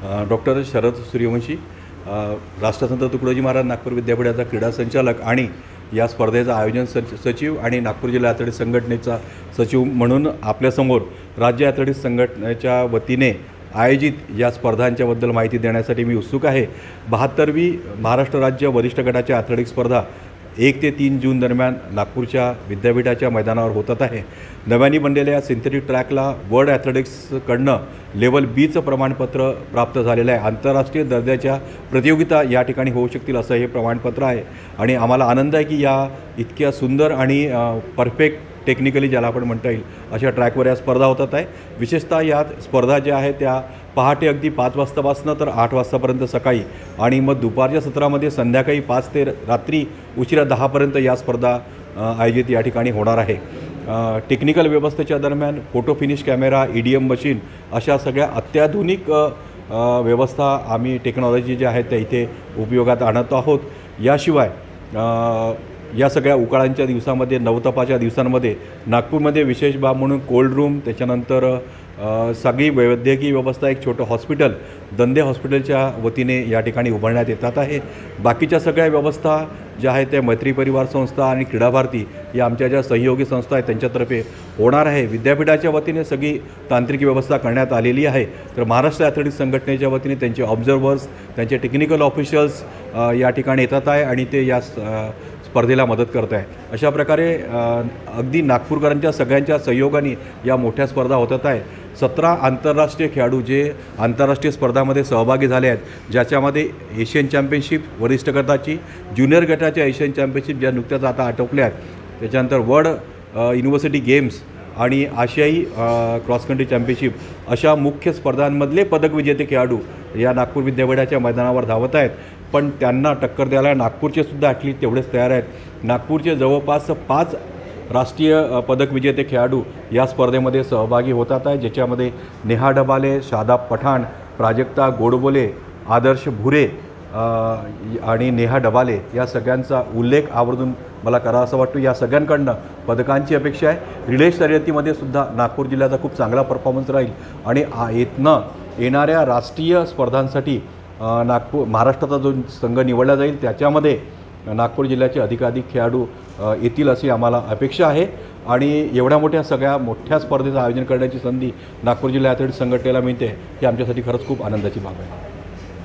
Doctor Sharad Suryavanshi, राष्ट्रसंत तुकडोजी महाराज नागपूर विद्यापीठाचा क्रीडा संचालक आणि या स्पर्धेचा आयोजन सचिव आणि नागपूर जिल्हा ॲथलेटिक्स संघटनेचा सचिव म्हणून आपल्यासमोर राज्य ॲथलेटिक्स संघटनेच्या वतीने आयोजित या स्पर्धांच्याबद्दल माहिती देण्यासाठी मी उत्सुक आहे। 72वी महाराष्ट्र राज्य वरिष्ठ गटाच्या ॲथलेटिक्स स्पर्धा 1 ते 3 जून दरम्यान नागपूरच्या विद्यापीठाच्या मैदानावर होतात आहे। नव्याने बनलेल्या सिंथेटिक ट्रॅकला वर्ल्ड ॲथलेटिक्सकडनं लेवल बीचं प्रमाणपत्र प्राप्त झालेलं आहे। आंतरराष्ट्रीय दर्जाच्या प्रतियोगिता या ठिकाणी होऊ शकतील असं हे प्रमाणपत्र आहे आणि आम्हाला आनंद आहे की या इतक्या सुंदर आणि परफेक्ट टेक्निकली ज्याला आपण म्हणता येईल अशा ट्रॅकवर या स्पर्धा होतात आहे। विशेषतः या स्पर्धा ज्या आहेत त्या पहाटे अगदी 5 वाजतापासून तर 8 वाजतापर्यंत सकाळी आणि मग दुपारच्या सत्रामध्ये संध्याकाळी 5 ते रात्री उशिरा 10 पर्यंत या स्पर्धा आयोजित या ठिकाणी होणार आहे। टेक्निकल व्यवस्थेच्या दरम्यान photo finish camera, EDM machine अशा सगळ्या अत्याधुनिक व्यवस्था आम्ही टेक्नॉलॉजी ज्या आहेत त्या इथे उपयोगात आणत आहोत। याशिवाय या सगळ्या उकाळांच्या दिवसामध्ये, नवतपाच्या दिवसांमध्ये नागपूरमध्ये विशेष बाब म्हणून कोल्ड रूम, त्याच्यानंतर सगळी वैद्यकीय व्यवस्था, एक छोटं हॉस्पिटल दंदे हॉस्पिटलच्या वतीने या ठिकाणी उभारण्यात येतात आहे। बाकीच्या सगळ्या व्यवस्था ज्या आहेत त्या मैत्री परिवार संस्था आणि क्रीडा भारती या आमच्या ज्या सहयोगी संस्था आहेत त्यांच्यातर्फे होणार आहे। विद्यापीठाच्या वतीने सगळी तांत्रिक व्यवस्था करण्यात आलेली आहे। तर महाराष्ट्र ॲथलेटिक्स संघटनेच्या वतीने त्यांचे ऑब्झर्वर्स, त्यांचे टेक्निकल ऑफिशियल्स या ठिकाणी येतात आहे आणि ते या स्पर्धेला मदत करत आहे। अशा प्रकारे अगदी नागपूरकरांच्या सगळ्यांच्या सहयोगाने या मोठ्या स्पर्धा होतात आहे। 17 आंतरराष्ट्रीय खेळाडू जे आंतरराष्ट्रीय स्पर्धामध्ये सहभागी झाले आहेत, ज्याच्यामध्ये एशियन चॅम्पियनशिप वरिष्ठ गटाची, ज्युनियर गटाच्या एशियन चॅम्पियनशिप ज्या नुकत्याच आता आटोपल्या आहेत, त्याच्यानंतर वर्ल्ड युनिव्हर्सिटी गेम्स आणि आशियाई क्रॉस कंट्री चॅम्पियनशिप अशा मुख्य स्पर्धांमधले पदक विजेते खेळाडू या नागपूर विद्यापीठाच्या मैदानावर धावत आहेत। पण त्यांना टक्कर द्यायला नागपूरचे सुद्धा ॲथलीट तेवढेच तयार आहेत। नागपूरचे जवळपास 5 राष्ट्रीय पदक विजेते खेळाडू या स्पर्धेमध्ये सहभागी होतात आहे, ज्याच्यामध्ये नेहा डबाले, शादाब पठाण, प्राजक्ता गोडबोले, आदर्श भुरे आणि नेहा डबाले या सगळ्यांचा उल्लेख आवर्जून मला करावा असं वाटतो। या सगळ्यांकडनं पदकांची अपेक्षा आहे। रिले शर्यतीमध्ये सुद्धा नागपूर जिल्ह्याचा खूप चांगला परफॉर्मन्स राहील आणि येणाऱ्या राष्ट्रीय स्पर्धांसाठी महाराष्ट्राचा जो संघ निवडला जाईल त्याच्यामध्ये नागपूर जिल्ह्याचे अधिकाधिक खेळाडू येतील अशी आम्हाला अपेक्षा आहे आणि एवढ्या सगळ्या मोठ्या स्पर्धेचं आयोजन करण्याची संधी नागपूर जिल्हा ॲथलेटिक्स संघटनेला मिळते ही आमच्यासाठी खरंच खूप आनंदाची बाब आहे।